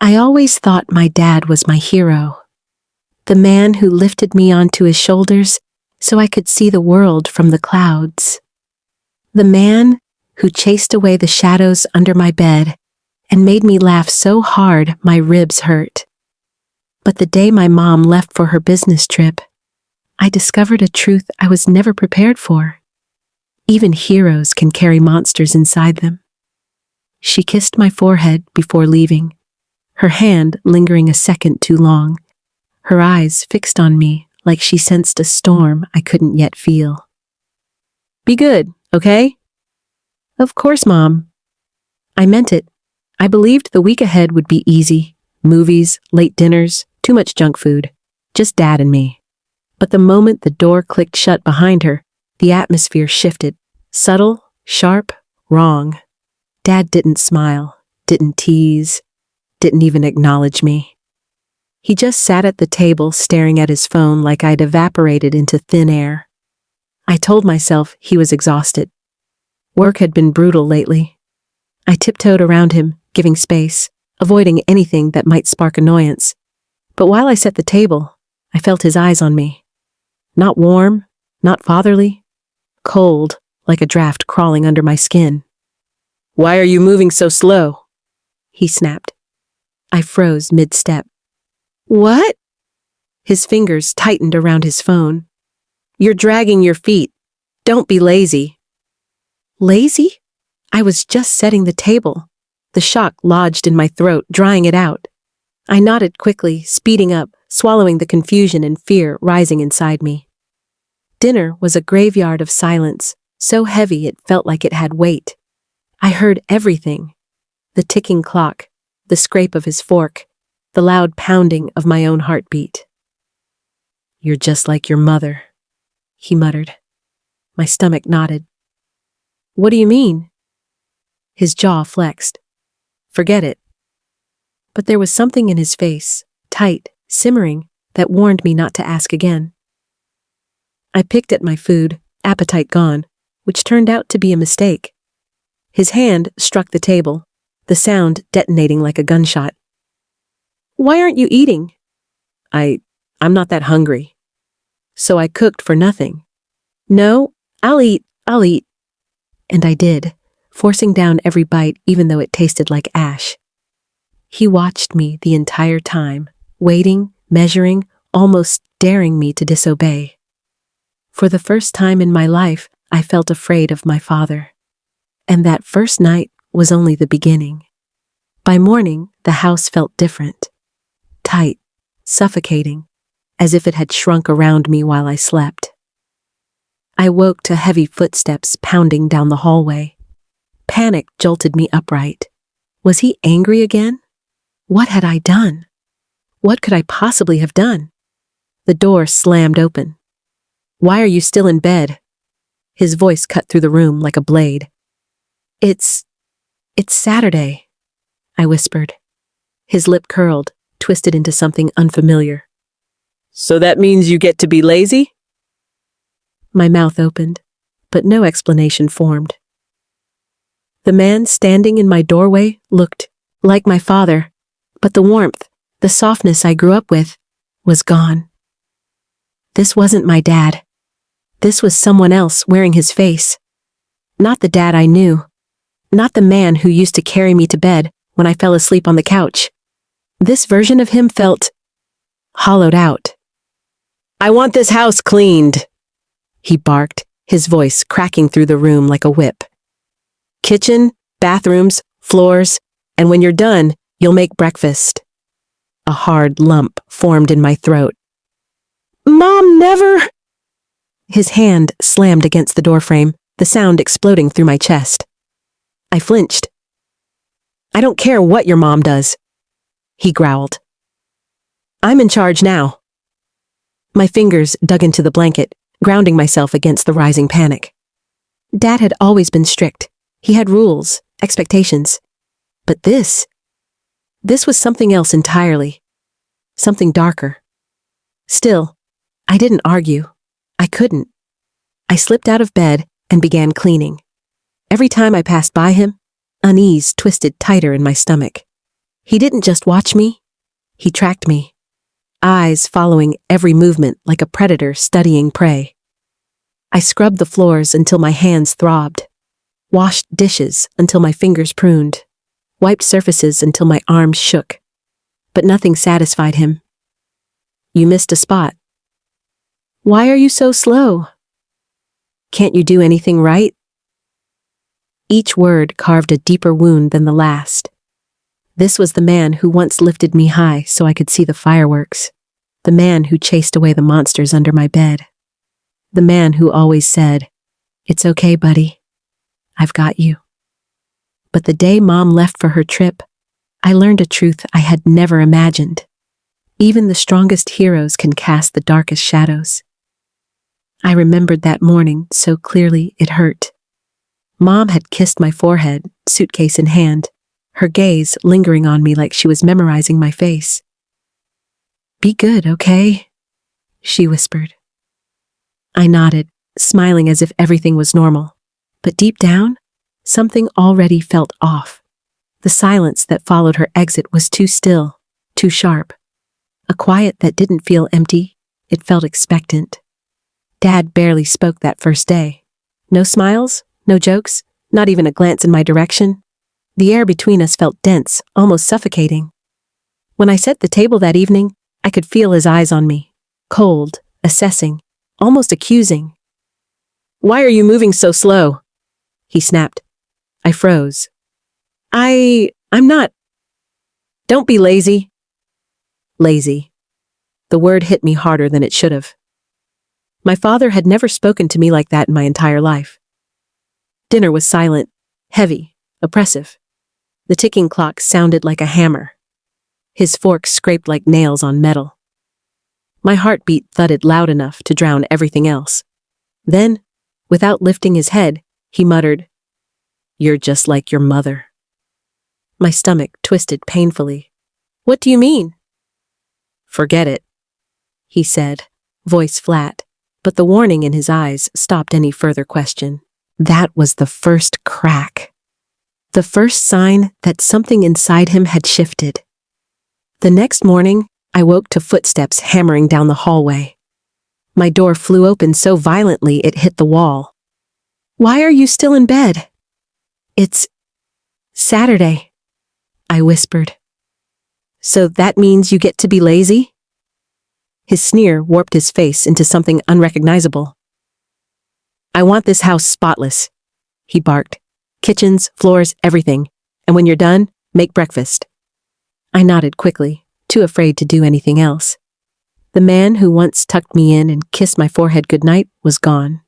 I always thought my dad was my hero, the man who lifted me onto his shoulders so I could see the world from the clouds. The man who chased away the shadows under my bed and made me laugh so hard my ribs hurt. But the day my mom left for her business trip, I discovered a truth I was never prepared for. Even heroes can carry monsters inside them. She kissed my forehead before leaving, her hand lingering a second too long, her eyes fixed on me like she sensed a storm I couldn't yet feel. "Be good, okay?" "Of course, Mom." I meant it. I believed the week ahead would be easy. Movies, late dinners, too much junk food. Just Dad and me. But the moment the door clicked shut behind her, the atmosphere shifted. Subtle, sharp, wrong. Dad didn't smile, didn't tease, didn't even acknowledge me. He just sat at the table staring at his phone like I'd evaporated into thin air. I told myself he was exhausted. Work had been brutal lately. I tiptoed around him, giving space, avoiding anything that might spark annoyance. But while I set the table, I felt his eyes on me. Not warm, not fatherly, cold, like a draft crawling under my skin. "Why are you moving so slow?" he snapped. I froze mid-step. "What?" His fingers tightened around his phone. "You're dragging your feet. Don't be lazy." Lazy? I was just setting the table. The shock lodged in my throat, drying it out. I nodded quickly, speeding up, swallowing the confusion and fear rising inside me. Dinner was a graveyard of silence, so heavy it felt like it had weight. I heard everything. The ticking clock, the scrape of his fork, the loud pounding of my own heartbeat. "You're just like your mother," he muttered. My stomach knotted. "What do you mean?" His jaw flexed. "Forget it." But there was something in his face, tight, simmering, that warned me not to ask again. I picked at my food, appetite gone, which turned out to be a mistake. His hand struck the table, the sound detonating like a gunshot. "Why aren't you eating?" I'm not that hungry." So I cooked for nothing. "No, I'll eat. And I did, forcing down every bite even though it tasted like ash. He watched me the entire time, waiting, measuring, almost daring me to disobey. For the first time in my life, I felt afraid of my father. And that first night was only the beginning. By morning, the house felt different. Tight, suffocating, as if it had shrunk around me while I slept. I woke to heavy footsteps pounding down the hallway. Panic jolted me upright. Was he angry again? What had I done? What could I possibly have done? The door slammed open. "Why are you still in bed?" His voice cut through the room like a blade. It's Saturday," I whispered. His lip curled, twisted into something unfamiliar. "So that means you get to be lazy?" My mouth opened, but no explanation formed. The man standing in my doorway looked like my father, but the warmth, the softness I grew up with, was gone. This wasn't my dad. This was someone else wearing his face. Not the dad I knew. Not the man who used to carry me to bed when I fell asleep on the couch. This version of him felt hollowed out. "I want this house cleaned," he barked, his voice cracking through the room like a whip. "Kitchen, bathrooms, floors, and when you're done, you'll make breakfast." A hard lump formed in my throat. "Mom never—" His hand slammed against the doorframe, the sound exploding through my chest. I flinched. "I don't care what your mom does," he growled. "I'm in charge now." My fingers dug into the blanket, grounding myself against the rising panic. Dad had always been strict. He had rules, expectations. But this was something else entirely. Something darker. Still, I didn't argue. I couldn't. I slipped out of bed and began cleaning. Every time I passed by him, unease twisted tighter in my stomach. He didn't just watch me, he tracked me, eyes following every movement like a predator studying prey. I scrubbed the floors until my hands throbbed, washed dishes until my fingers pruned, wiped surfaces until my arms shook. But nothing satisfied him. You missed a spot. Why are you so slow? Can't you do anything right? Each word carved a deeper wound than the last. This was the man who once lifted me high so I could see the fireworks. The man who chased away the monsters under my bed. The man who always said, "It's okay, buddy. I've got you." But the day Mom left for her trip, I learned a truth I had never imagined. Even the strongest heroes can cast the darkest shadows. I remembered that morning so clearly it hurt. Mom had kissed my forehead, suitcase in hand, her gaze lingering on me like she was memorizing my face. "Be good, okay?" she whispered. I nodded, smiling as if everything was normal. But deep down, something already felt off. The silence that followed her exit was too still, too sharp. A quiet that didn't feel empty, it felt expectant. Dad barely spoke that first day. No smiles, no jokes, not even a glance in my direction. The air between us felt dense, almost suffocating. When I set the table that evening, I could feel his eyes on me. Cold, assessing, almost accusing. "Why are you moving so slow?" he snapped. I froze. I'm not. Don't be lazy. Lazy. The word hit me harder than it should have. My father had never spoken to me like that in my entire life. Dinner was silent, heavy, oppressive. The ticking clock sounded like a hammer. His fork scraped like nails on metal. My heartbeat thudded loud enough to drown everything else. Then, without lifting his head, he muttered, "You're just like your mother." My stomach twisted painfully. "What do you mean?" "Forget it," he said, voice flat, but the warning in his eyes stopped any further question. That was the first crack. The first sign that something inside him had shifted. The next morning, I woke to footsteps hammering down the hallway. My door flew open so violently it hit the wall. "Why are you still in bed?" "It's Saturday," I whispered. "So that means you get to be lazy?" His sneer warped his face into something unrecognizable. "I want this house spotless," he barked. "Kitchens, floors, everything. And when you're done, make breakfast." I nodded quickly, too afraid to do anything else. The man who once tucked me in and kissed my forehead goodnight was gone.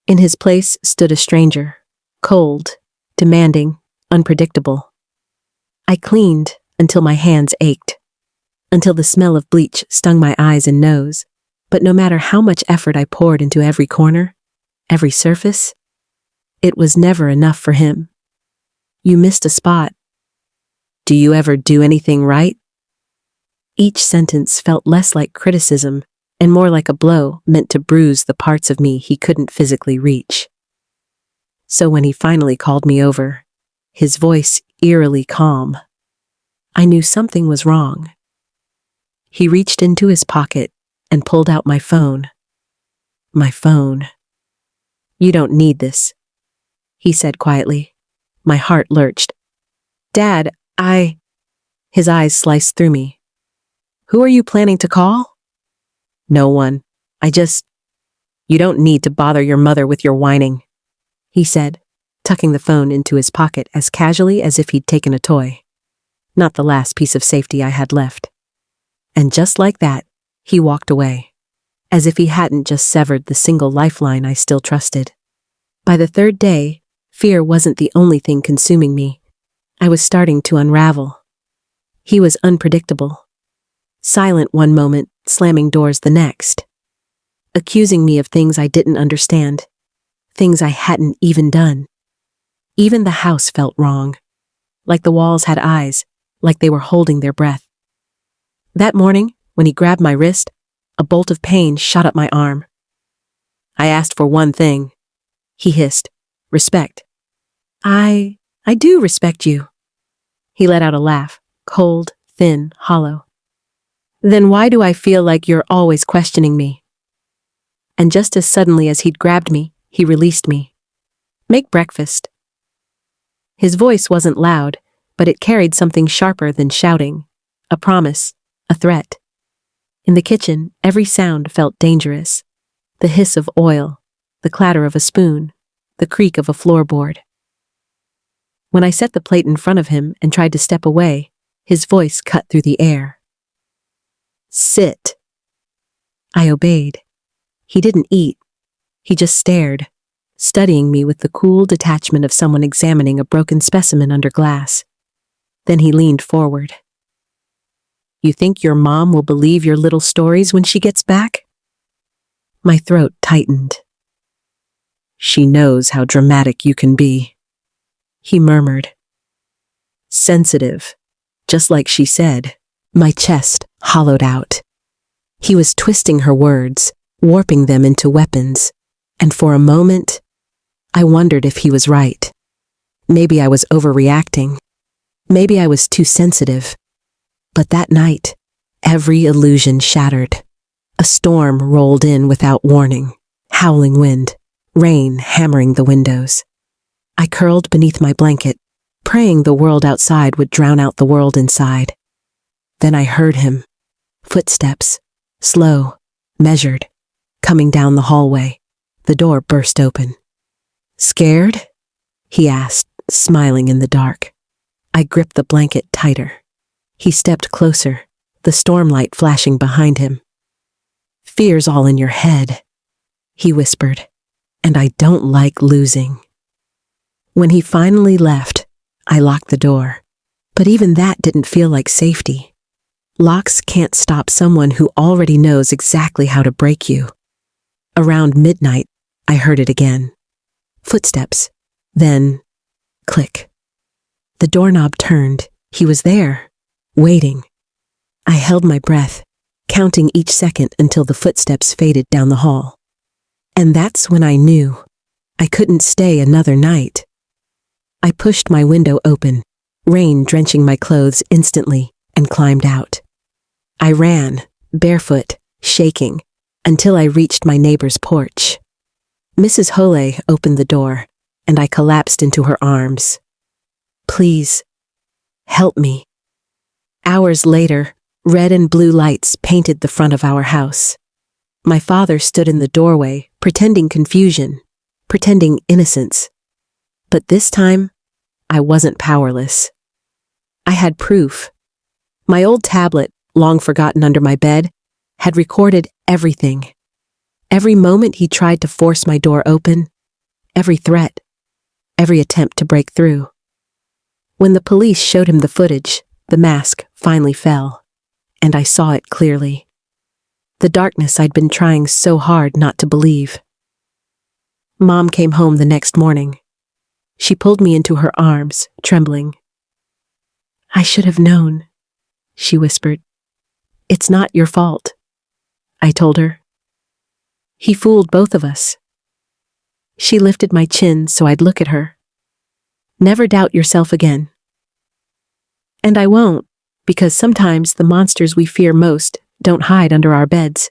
In his place stood a stranger, cold, demanding, unpredictable. I cleaned until my hands ached, until the smell of bleach stung my eyes and nose, but no matter how much effort I poured into every corner, every surface, it was never enough for him. "You missed a spot. Do you ever do anything right?" Each sentence felt less like criticism and more like a blow meant to bruise the parts of me he couldn't physically reach. So when he finally called me over, his voice eerily calm, I knew something was wrong. He reached into his pocket and pulled out my phone. My phone. "You don't need this," he said quietly. My heart lurched. "Dad, His eyes sliced through me. "Who are you planning to call?" "No one. You don't need to bother your mother with your whining," he said, tucking the phone into his pocket as casually as if he'd taken a toy. Not the last piece of safety I had left. And just like that, he walked away, as if he hadn't just severed the single lifeline I still trusted. By the third day, fear wasn't the only thing consuming me. I was starting to unravel. He was unpredictable. Silent one moment, slamming doors the next. Accusing me of things I didn't understand. Things I hadn't even done. Even the house felt wrong. Like the walls had eyes, like they were holding their breath. That morning, when he grabbed my wrist, a bolt of pain shot up my arm. "I asked for one thing," he hissed. "Respect." I do respect you." He let out a laugh, cold, thin, hollow. Then why do I feel like you're always questioning me? And just as suddenly as he'd grabbed me, he released me. Make breakfast. His voice wasn't loud, but it carried something sharper than shouting. A promise, a threat. In the kitchen, every sound felt dangerous. The hiss of oil, the clatter of a spoon, the creak of a floorboard. When I set the plate in front of him and tried to step away, his voice cut through the air. Sit. I obeyed. He didn't eat. He just stared, studying me with the cool detachment of someone examining a broken specimen under glass. Then he leaned forward. You think your mom will believe your little stories when she gets back? My throat tightened. She knows how dramatic you can be, he murmured. Sensitive, just like she said. My chest hollowed out. He was twisting her words, warping them into weapons, and for a moment, I wondered if he was right. Maybe I was overreacting. Maybe I was too sensitive. But that night, every illusion shattered. A storm rolled in without warning, howling wind, rain hammering the windows. I curled beneath my blanket, praying the world outside would drown out the world inside. Then I heard him. Footsteps, slow, measured, coming down the hallway. The door burst open. Scared? He asked, smiling in the dark. I gripped the blanket tighter. He stepped closer, the stormlight flashing behind him. Fear's all in your head, he whispered, and I don't like losing. When he finally left, I locked the door, but even that didn't feel like safety. Locks can't stop someone who already knows exactly how to break you. Around midnight, I heard it again. Footsteps, then click. The doorknob turned. He was there, waiting. I held my breath, counting each second until the footsteps faded down the hall. And that's when I knew I couldn't stay another night. I pushed my window open, rain drenching my clothes instantly, and climbed out. I ran, barefoot, shaking, until I reached my neighbor's porch. Mrs. Hole opened the door, and I collapsed into her arms. Please, help me. Hours later, red and blue lights painted the front of our house. My father stood in the doorway, pretending confusion, pretending innocence. But this time, I wasn't powerless. I had proof. My old tablet, long forgotten under my bed, had recorded everything. Every moment he tried to force my door open, every threat, every attempt to break through. When the police showed him the footage, the mask finally fell, and I saw it clearly. The darkness I'd been trying so hard not to believe. Mom came home the next morning. She pulled me into her arms, trembling. I should have known, she whispered. It's not your fault, I told her. He fooled both of us. She lifted my chin so I'd look at her. Never doubt yourself again. And I won't, because sometimes the monsters we fear most don't hide under our beds.